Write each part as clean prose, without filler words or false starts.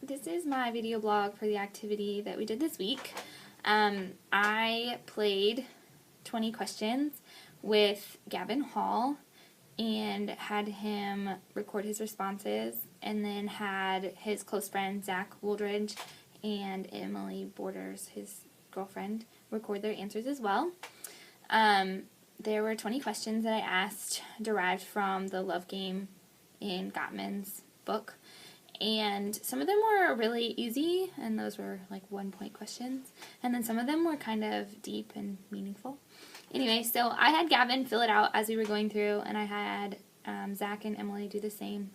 this is my video blog for the activity that we did this week. I played 20 questions with Gavin Hall and had him record his responses, and then had his close friend Zach Wooldridge and Emily Borders, his girlfriend, record their answers as well. There were 20 questions that I asked derived from the Love Game in Gottman's book. And some of them were really easy, and those were like 1-point questions. And then some of them were kind of deep and meaningful. Anyway, so I had Gavin fill it out as we were going through, and I had Zach and Emily do the same.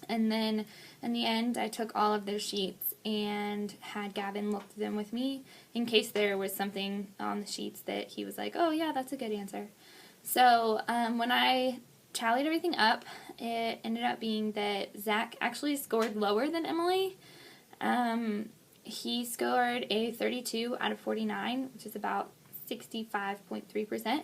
And then in the end, I took all of their sheets and had Gavin look through them with me in case there was something on the sheets that he was like, oh yeah, that's a good answer. So when I tallied everything up, it ended up being that Zach actually scored lower than Emily. He scored a 32 out of 49, which is about 65.3%.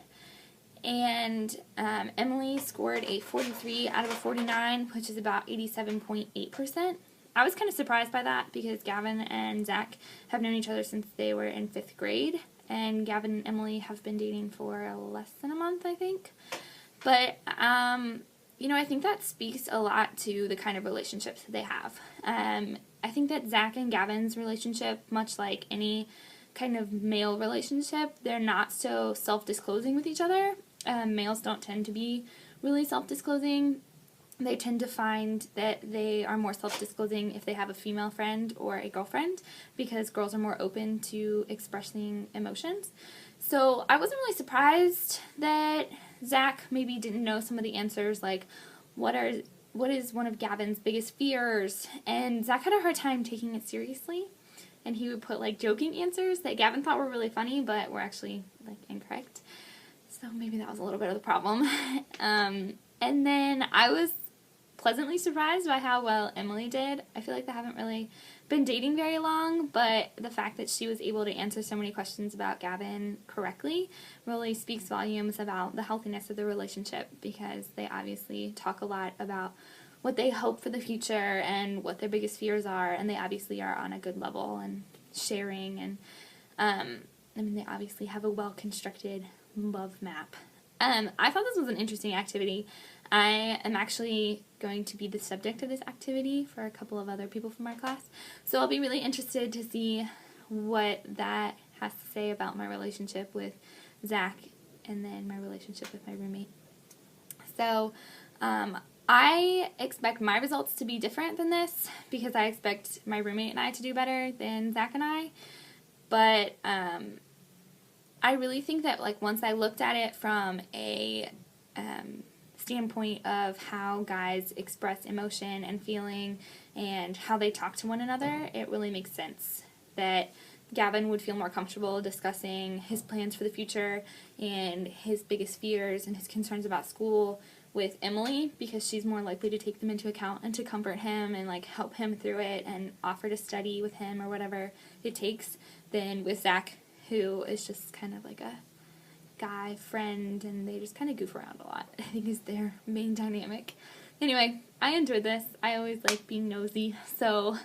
And Emily scored a 43 out of a 49, which is about 87.8%. I was kind of surprised by that because Gavin and Zach have known each other since they were in 5th grade, and Gavin and Emily have been dating for less than a month, I think. But, I think that speaks a lot to the kind of relationships that they have. I think that Zach and Gavin's relationship, much like any kind of male relationship, they're not so self-disclosing with each other. Males don't tend to be really self-disclosing. They tend to find that they are more self-disclosing if they have a female friend or a girlfriend, because girls are more open to expressing emotions. So I wasn't really surprised that Zach maybe didn't know some of the answers, like what is one of Gavin's biggest fears, and Zach had a hard time taking it seriously, and he would put like joking answers that Gavin thought were really funny but were actually like incorrect. So maybe that was a little bit of the problem. And then I was pleasantly surprised by how well Emily did. I feel like they haven't really been dating very long, but the fact that she was able to answer so many questions about Gavin correctly really speaks volumes about the healthiness of the relationship, because they obviously talk a lot about what they hope for the future and what their biggest fears are, and they obviously are on a good level and sharing, and they obviously have a well-constructed love map. I thought this was an interesting activity. I am actually going to be the subject of this activity for a couple of other people from our class, so I'll be really interested to see what that has to say about my relationship with Zach and then my relationship with my roommate. So I expect my results to be different than this, because I expect my roommate and I to do better than Zach and I, but I really think that like once I looked at it from a standpoint of how guys express emotion and feeling and how they talk to one another, it really makes sense that Gavin would feel more comfortable discussing his plans for the future and his biggest fears and his concerns about school with Emily, because she's more likely to take them into account and to comfort him and like help him through it and offer to study with him or whatever it takes, than with Zach, who is just kind of like a guy friend, and they just kind of goof around a lot, I think is their main dynamic. Anyway, I enjoyed this. I always like being nosy, so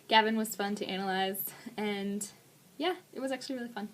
Gavin was fun to analyze, and yeah, it was actually really fun.